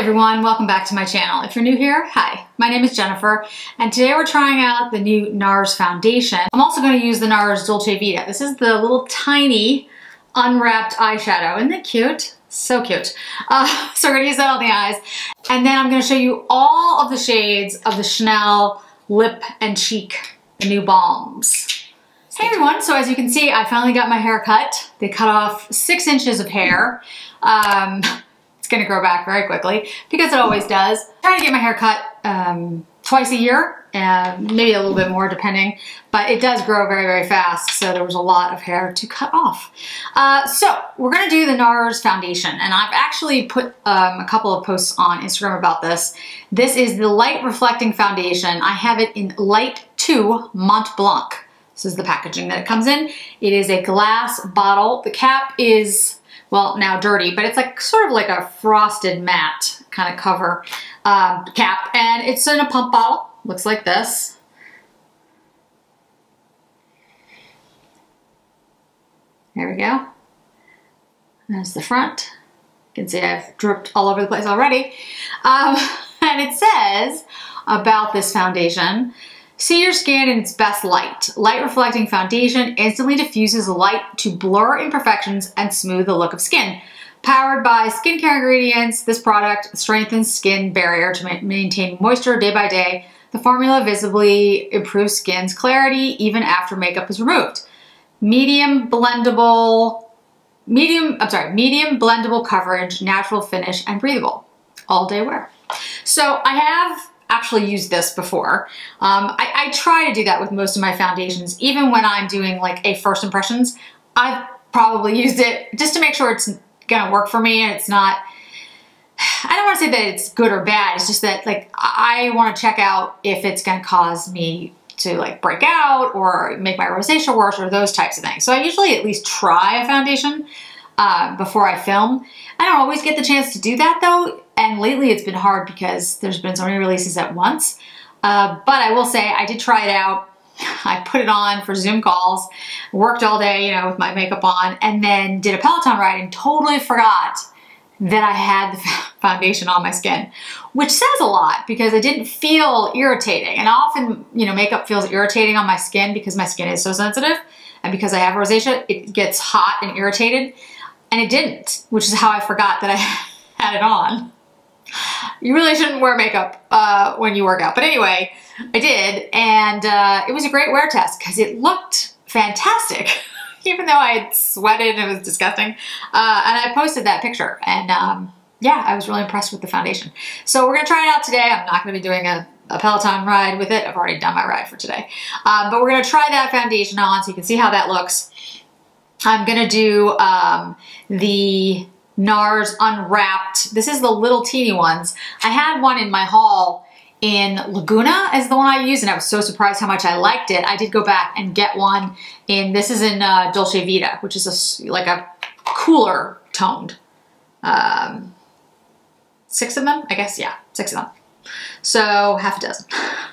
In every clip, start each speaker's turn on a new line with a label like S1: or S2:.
S1: everyone, welcome back to my channel. If you're new here, hi, my name is Jennifer, and today we're trying out the new Nars Foundation. I'm also going to use the Nars Dolce Vita. This is the little tiny unwrapped eyeshadow. Isn't it cute? So cute. So we're going to use that on the eyes, and then I'm going to show you all of the shades of the Chanel Lip and Cheek, the new balms. Hey everyone, so as you can see, I finally got my hair cut. They cut off 6 inches of hair. It's gonna grow back very quickly because it always does. I'm trying to get my hair cut twice a year, maybe a little bit more depending, but it does grow very, very fast, so there was a lot of hair to cut off. So we're gonna do the Nars Foundation, and I've actually put a couple of posts on Instagram about this. This is the Light Reflecting Foundation. I have it in Light 2 Mont Blanc. This is the packaging that it comes in. It is a glass bottle. The cap is, well, now dirty, but it's like sort of like a frosted matte kind of cover cap, and it's in a pump bottle. Looks like this. There we go. There's the front. You can see I've dripped all over the place already. And it says about this foundation, see your skin in its best light. Light reflecting foundation instantly diffuses light to blur imperfections and smooth the look of skin. Powered by skincare ingredients, this product strengthens skin barrier to maintain moisture day by day. The formula visibly improves skin's clarity even after makeup is removed. Medium blendable coverage, natural finish, and breathable. All day wear. So I have actually used this before. I try to do that with most of my foundations. Even when I'm doing like a first impressions, I've probably used it just to make sure it's gonna work for me and it's not, I don't want to say that it's good or bad, it's just that like I want to check out if it's gonna cause me to like break out or make my rosacea worse or those types of things. So I usually at least try a foundation before I film. I don't always get the chance to do that though, and lately it's been hard because there's been so many releases at once. But I will say I did try it out. I put it on for Zoom calls, worked all day, you know, with my makeup on, and then did a Peloton ride and totally forgot that I had the foundation on my skin, which says a lot because it didn't feel irritating. And often, you know, makeup feels irritating on my skin because my skin is so sensitive, and because I have rosacea, it gets hot and irritated, and it didn't, which is how I forgot that I had it on. You really shouldn't wear makeup when you work out. But anyway, I did, and it was a great wear test because it looked fantastic, even though I had sweated and it was disgusting. And I posted that picture, and yeah, I was really impressed with the foundation. So we're gonna try it out today. I'm not gonna be doing a Peloton ride with it. I've already done my ride for today. But we're gonna try that foundation on so you can see how that looks. I'm gonna do the Nars Unwrapped. This is the little teeny ones. I had one in my haul in Laguna as the one I used, and I was so surprised how much I liked it. I did go back and get one in, this is in Dolce Vita, which is like a cooler toned. 6 of them, I guess, yeah, 6 of them. So half a dozen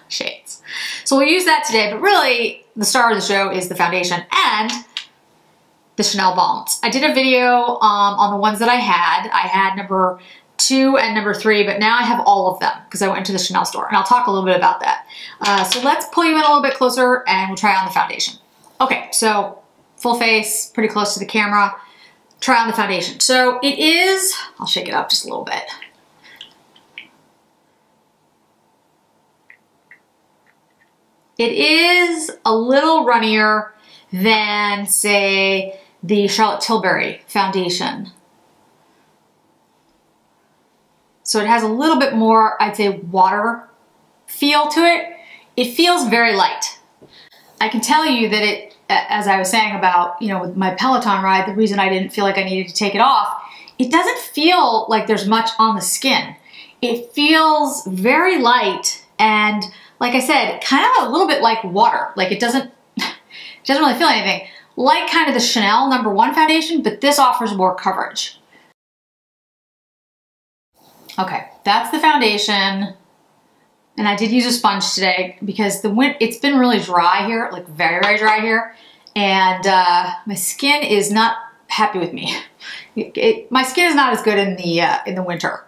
S1: shades. So we'll use that today, but really the star of the show is the foundation and the Chanel balms. I did a video on the ones that I had number 2 and number 3, but now I have all of them because I went into the Chanel store, and I'll talk a little bit about that. So let's pull you in a little bit closer and we'll try on the foundation. Okay, so full face, pretty close to the camera, try on the foundation. So it is, I'll shake it up just a little bit. It is a little runnier than, say, the Charlotte Tilbury foundation. So it has a little bit more, I'd say, water feel to it. It feels very light. I can tell you that it, as I was saying about, you know, with my Peloton ride, the reason I didn't feel like I needed to take it off, it doesn't feel like there's much on the skin. It feels very light, and like I said, kind of a little bit like water. Like it doesn't really feel anything. Like kind of the Chanel #1 foundation, but this offers more coverage. Okay, that's the foundation. And I did use a sponge today because it's been really dry here, like very, very dry here. And my skin is not happy with me. My skin is not as good in the winter.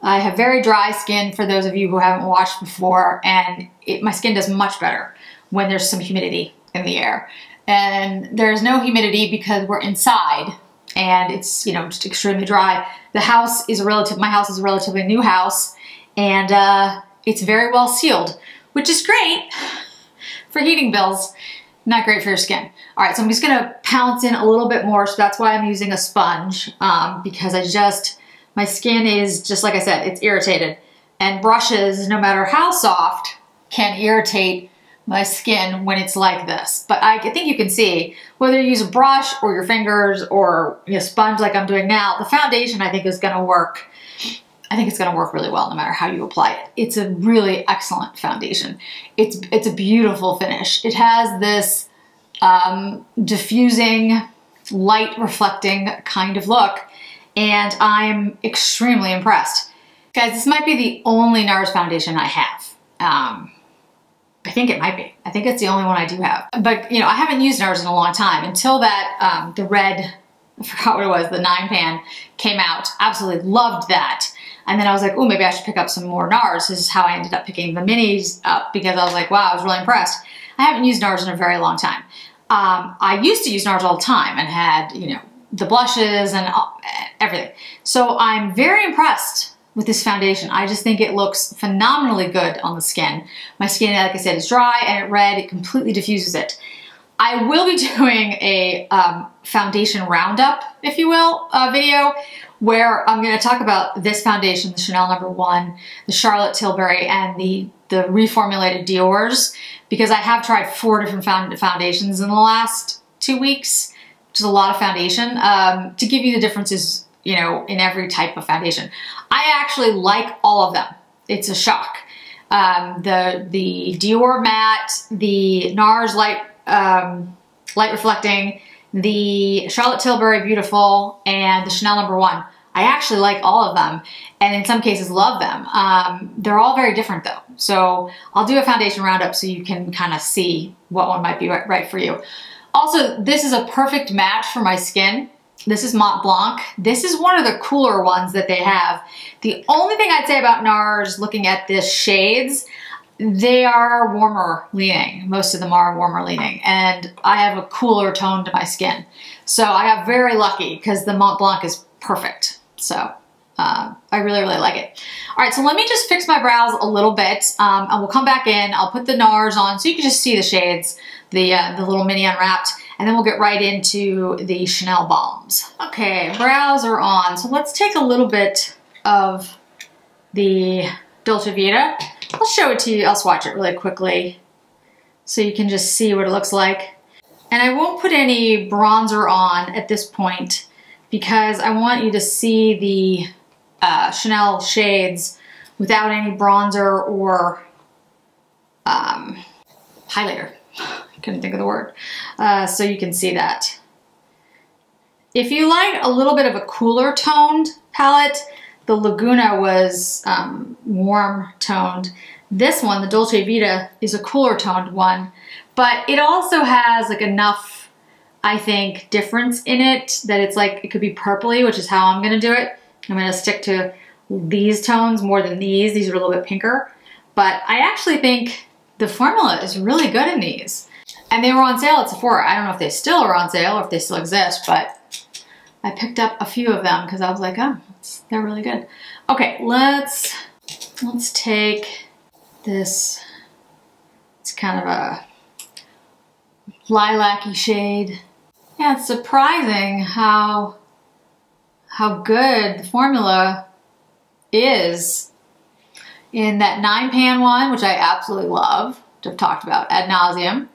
S1: I have very dry skin for those of you who haven't watched before, and my skin does much better when there's some humidity in the air. And there's no humidity because we're inside and it's, you know, just extremely dry. My house is a relatively new house, and it's very well sealed, which is great for heating bills, not great for your skin. All right, so I'm just gonna pounce in a little bit more, so that's why I'm using a sponge, because my skin is, just like I said, it's irritated. And brushes, no matter how soft, can irritate my skin when it's like this. But I think you can see, whether you use a brush or your fingers or a sponge like I'm doing now, the foundation I think is gonna work. I think it's gonna work really well no matter how you apply it. It's a really excellent foundation. It's a beautiful finish. It has this diffusing, light reflecting kind of look, and I'm extremely impressed. Guys, this might be the only Nars foundation I have. I think it might be. I think it's the only one I do have. But, you know, I haven't used Nars in a long time. Until that, the red, I forgot what it was, the 9-pan came out. Absolutely loved that. And then I was like, oh, maybe I should pick up some more Nars. This is how I ended up picking the minis up, because I was like, wow, I was really impressed. I haven't used Nars in a very long time. I used to use Nars all the time and had, you know, the blushes and everything. So I'm very impressed with this foundation. I just think it looks phenomenally good on the skin. My skin, like I said, is dry and red. It completely diffuses it. I will be doing a foundation roundup, if you will, video, where I'm going to talk about this foundation, the Chanel No. 1, the Charlotte Tilbury, and the reformulated Dior's, because I have tried 4 different foundations in the last 2 weeks, which is a lot of foundation, to give you the differences, you know, in every type of foundation. I actually like all of them. It's a shock. The Dior matte, the Nars light reflecting, the Charlotte Tilbury Beautiful, and the Chanel No. 1. I actually like all of them, and in some cases love them. They're all very different though. So I'll do a foundation roundup so you can kind of see what one might be right for you. Also, this is a perfect match for my skin. This is Mont Blanc. This is one of the cooler ones that they have. The only thing I'd say about Nars, looking at this shades, they are warmer leaning. Most of them are warmer leaning, and I have a cooler tone to my skin. So I got very lucky because the Mont Blanc is perfect. So I really, really like it. All right, so let me just fix my brows a little bit, and we'll come back in. I'll put the Nars on so you can just see the shades, the little mini unwrapped, and then we'll get right into the Chanel balms. Okay, brows are on. So let's take a little bit of the Dolce Vita. I'll show it to you. I'll swatch it really quickly so you can just see what it looks like. And I won't put any bronzer on at this point because I want you to see the Chanel shades without any bronzer or highlighter. I couldn't think of the word. So you can see that. If you like a little bit of a cooler toned palette, the Laguna was warm toned. This one, the Dolce Vita, is a cooler toned one, but it also has like enough, I think, difference in it that it's like, it could be purpley, which is how I'm gonna do it. I'm gonna stick to these tones more than these. These are a little bit pinker, but I actually think the formula is really good in these. And they were on sale at Sephora. I don't know if they still are on sale or if they still exist, but I picked up a few of them because I was like, oh, they're really good. Okay, let's take this. It's kind of a lilac-y shade. Yeah, it's surprising how good the formula is in that 9-pan one, which I absolutely love, which I've talked about ad nauseum.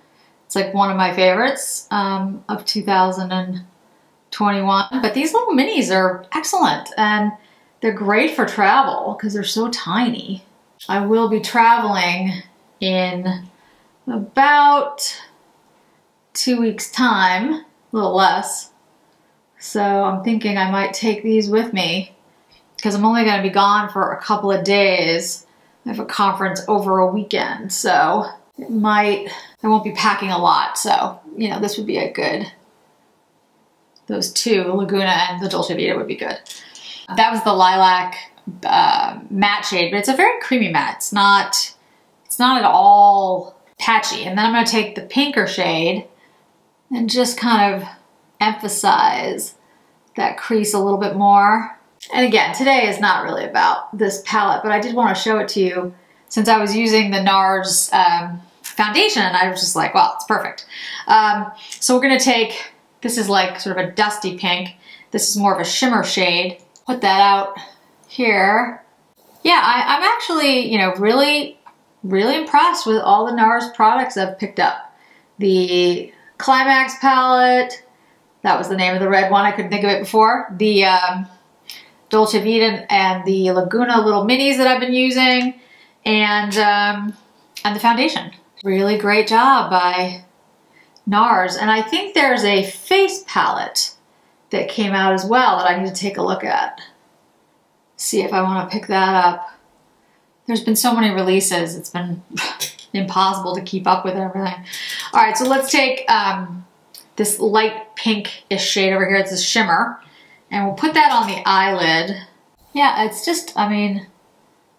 S1: It's like one of my favorites of 2021. But these little minis are excellent, and they're great for travel because they're so tiny. I will be traveling in about 2 weeks' time, a little less. So I'm thinking I might take these with me because I'm only going to be gone for a couple of days. I have a conference over a weekend, so I won't be packing a lot. So, you know, this would be a good, those two, Laguna and the Dolce Vita would be good. That was the lilac matte shade, but it's a very creamy matte. It's not at all patchy. And then I'm gonna take the pinker shade and just kind of emphasize that crease a little bit more. And again, today is not really about this palette, but I did want to show it to you since I was using the Nars foundation, and I was just like, well, it's perfect. So we're gonna take, this is like sort of a dusty pink. This is more of a shimmer shade. Put that out here. Yeah, I'm actually, you know, really impressed with all the Nars products I've picked up. The Climax palette, that was the name of the red one, I couldn't think of it before. The Dolce Vita and the Laguna little minis that I've been using, and the foundation. Really great job by Nars. And I think there's a face palette that came out as well that I need to take a look at. See if I want to pick that up. There's been so many releases, it's been impossible to keep up with everything. All right, so let's take this light pink-ish shade over here. It's a shimmer. And we'll put that on the eyelid. Yeah, it's just, I mean,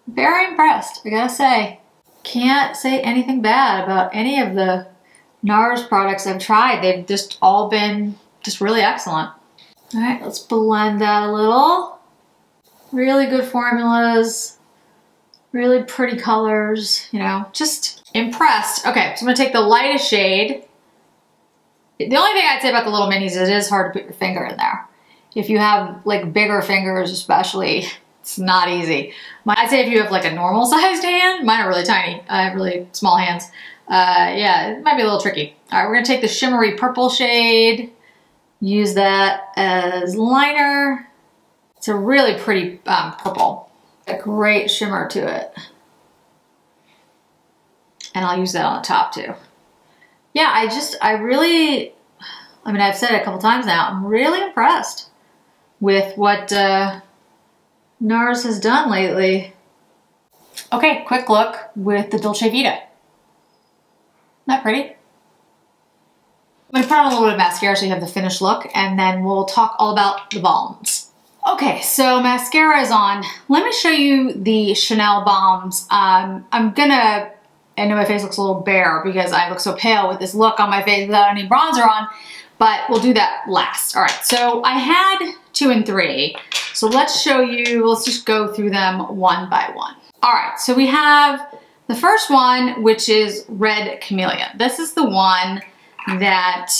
S1: very impressed, I gotta say. Can't say anything bad about any of the Nars products I've tried. They've just all been just really excellent. All right, let's blend that a little. Really good formulas, really pretty colors, you know, just impressed. Okay, so I'm gonna take the lightest shade. The only thing I'd say about the little minis is it is hard to put your finger in there. If you have like bigger fingers especially, it's not easy. I'd say if you have like a normal sized hand, mine are really tiny. I have really small hands. Yeah, it might be a little tricky. All right, we're gonna take the shimmery purple shade, use that as liner. It's a really pretty purple, a great shimmer to it. And I'll use that on the top too. Yeah, I mean, I've said it a couple times now, I'm really impressed with what Nars has done lately. Okay, quick look with the Dolce Vita. Isn't that pretty? I'm gonna put on a little bit of mascara so you have the finished look, and then we'll talk all about the balms. Okay, so mascara is on. Let me show you the Chanel balms. I know my face looks a little bare because I look so pale with this look on my face without any bronzer on, but we'll do that last. All right, so I had 2 and 3. So let's show you, let's just go through them one by one. All right, so we have the first one, which is Red Camellia. This is the one that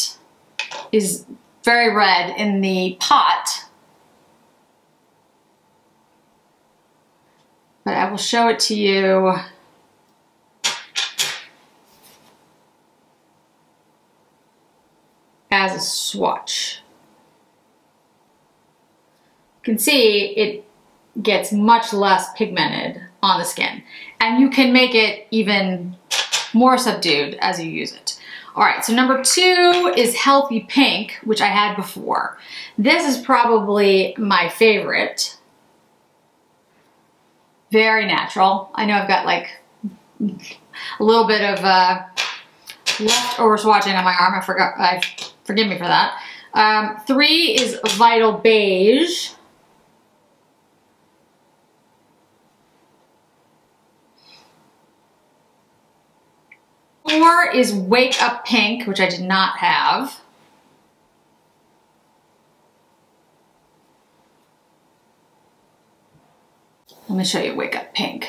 S1: is very red in the pot, but I will show it to you as a swatch. You can see it gets much less pigmented on the skin, and you can make it even more subdued as you use it. All right, so number 2 is Healthy Pink, which I had before. This is probably my favorite. Very natural. I know I've got like a little bit of leftover swatching on my arm. Forgive me for that. 3 is Vital Beige. Four is Wake Up Pink, which I did not have. Let me show you Wake Up Pink,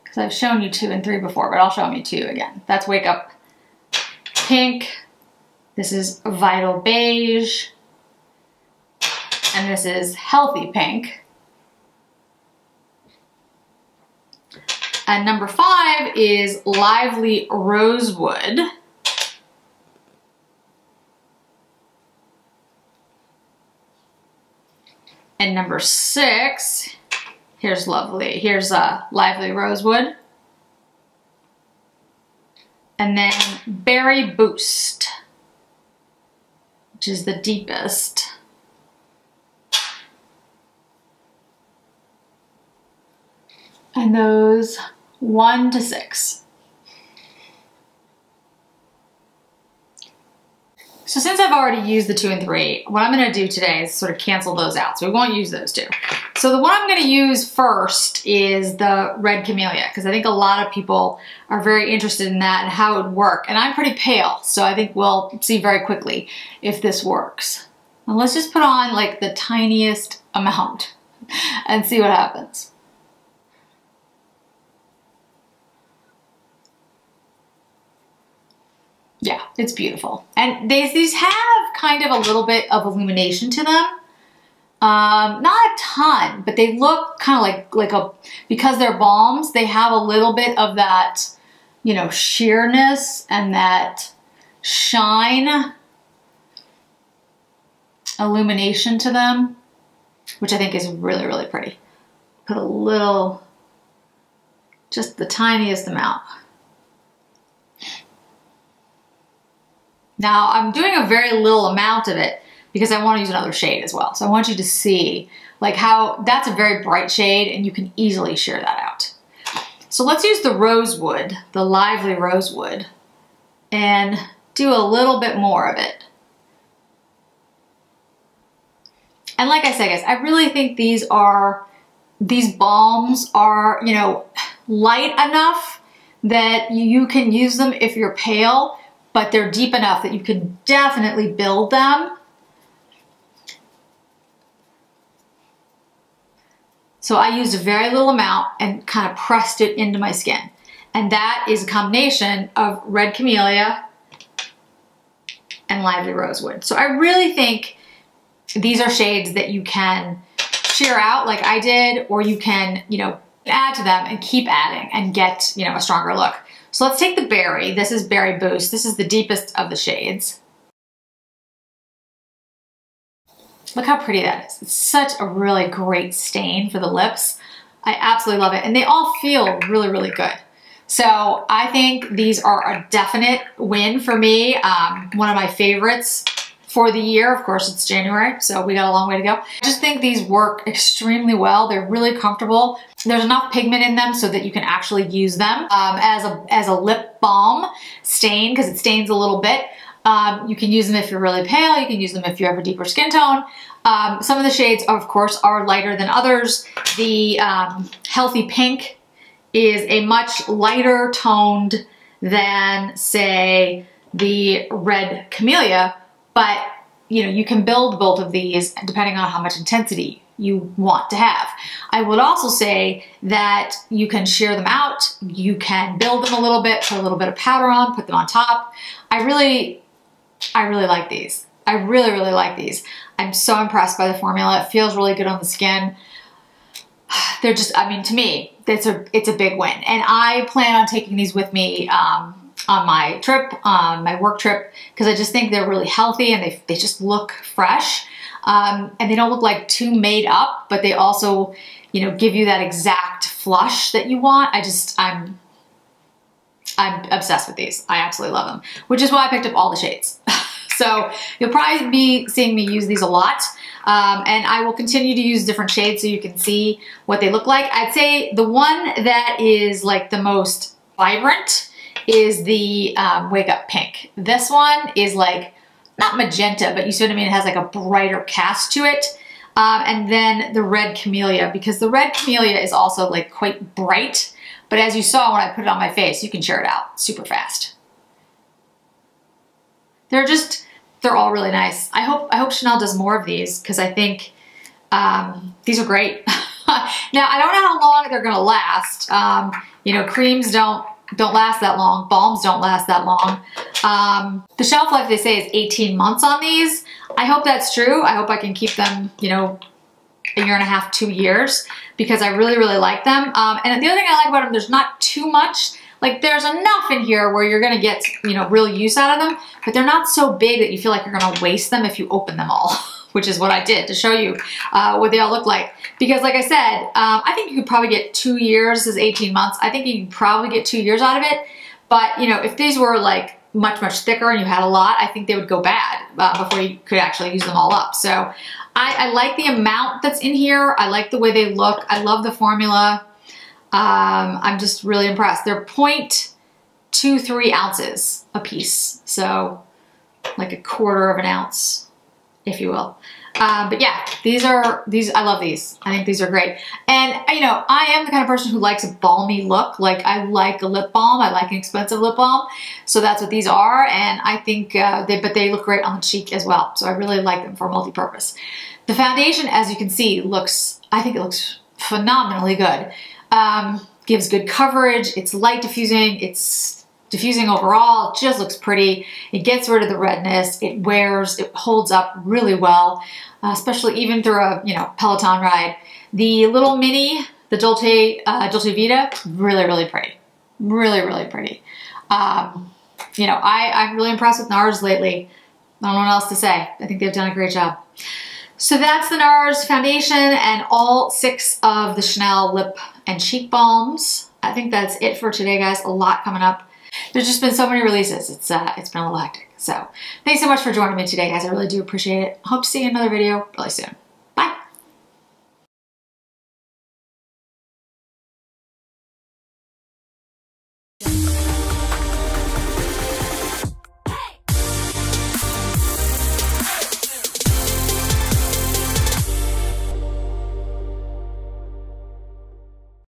S1: because I've shown you 2 and 3 before, but I'll show you 2 again. That's Wake Up Pink. This is Vital Beige. And this is Healthy Pink. And number 5 is Lively Rosewood. And number 6, here's Lively Rosewood. And then Berry Boost, which is the deepest. And those 1 to 6. So since I've already used the 2 and 3, what I'm gonna do today is sort of cancel those out. So we won't use those 2. So the one I'm gonna use first is the red Camellia, because I think a lot of people are very interested in that and how it would work. And I'm pretty pale, so I think we'll see very quickly if this works. And let's just put on like the tiniest amount and see what happens. Yeah, it's beautiful. And these have kind of a little bit of illumination to them. Not a ton, but they look kind of because they're balms, they have a little bit of that, you know, sheerness and that shine illumination to them, which I think is really, really pretty. Put a little, just the tiniest amount. Now I'm doing a very little amount of it because I want to use another shade as well. So I want you to see like how that's a very bright shade and you can easily sheer that out. So let's use the rosewood, the lively rosewood, and do a little bit more of it. And like I said, guys, I really think these balms are, you know, light enough that you can use them if you're pale, but they're deep enough that you can definitely build them. So I used a very little amount and kind of pressed it into my skin. And that is a combination of red Camellia and lively rosewood. So I really think these are shades that you can sheer out like I did, or you can, you know, add to them and keep adding and get, you know, a stronger look. So let's take the berry. This is Berry Boost. This is the deepest of the shades. Look how pretty that is. It's such a really great stain for the lips. I absolutely love it. And they all feel really, really good. So I think these are a definite win for me. One of my favorites for the year. Of course, it's January, so we got a long way to go. I just think these work extremely well. They're really comfortable. There's enough pigment in them so that you can actually use them as a lip balm stain, because it stains a little bit. You can use them if you're really pale. You can use them if you have a deeper skin tone. Some of the shades, of course, are lighter than others. The Healthy Pink is a much lighter toned than, say, the red Camellia, but you know, you can build both of these depending on how much intensity you want to have. I would also say that you can sheer them out. You can build them a little bit, put a little bit of powder on, put them on top. I really like these. I really, really like these. I'm so impressed by the formula. It feels really good on the skin. They're just, I mean, to me, it's a big win. And I plan on taking these with me on my trip, my work trip, because I just think they're really healthy and they just look fresh. And they don't look like too made up, but they also, you know, give you that exact flush that you want. I'm obsessed with these. I absolutely love them, which is why I picked up all the shades. So you'll probably be seeing me use these a lot. And I will continue to use different shades so you can see what they look like. I'd say the one that is like the most vibrant is the Wake Up Pink. This one is like, not magenta, but you see what I mean? It has like a brighter cast to it. And then the red Camellia, because the red Camellia is also like quite bright. But as you saw when I put it on my face, you can sheer it out super fast. They're all really nice. I hope Chanel does more of these, because I think these are great. Now, I don't know how long they're gonna last. You know, creams don't last that long. Balms don't last that long. The shelf life, they say, is 18 months on these. I hope that's true. I hope I can keep them, you know, a year and a half, 2 years, because I really, really like them. And the other thing I like about them, there's not too much. Like, there's enough in here where you're gonna get, you know, real use out of them, but they're not so big that you feel like you're gonna waste them if you open them all, which is what I did to show you what they all look like. Because like I said, I think you could probably get 2 years. This is 18 months. I think you could probably get 2 years out of it. But, you know, if these were like much, much thicker and you had a lot, I think they would go bad before you could actually use them all up. So I like the amount that's in here. I like the way they look. I love the formula. I'm just really impressed. They're 0.23 ounces a piece. So like 1/4 of an ounce if you will. But yeah, I love these. I think these are great. And you know, I am the kind of person who likes a balmy look. Like I like a lip balm. I like an expensive lip balm. So that's what these are. And I think, they look great on the cheek as well. So I really like them for multi-purpose. The foundation, as you can see, I think it looks phenomenally good. Gives good coverage. It's light diffusing. It's diffusing overall. It just looks pretty. It gets rid of the redness. It wears. It holds up really well, especially even through a Peloton ride. The little mini, the Dolce Vita, really pretty. Really pretty. You know, I'm really impressed with Nars lately. I don't know what else to say. I think they've done a great job. So that's the Nars foundation and all 6 of the Chanel lip and cheek balms. I think that's it for today, guys. A lot coming up. There's just been so many releases. It's been a little hectic. So thanks so much for joining me today, guys. I really do appreciate it. Hope to see you in another video really soon.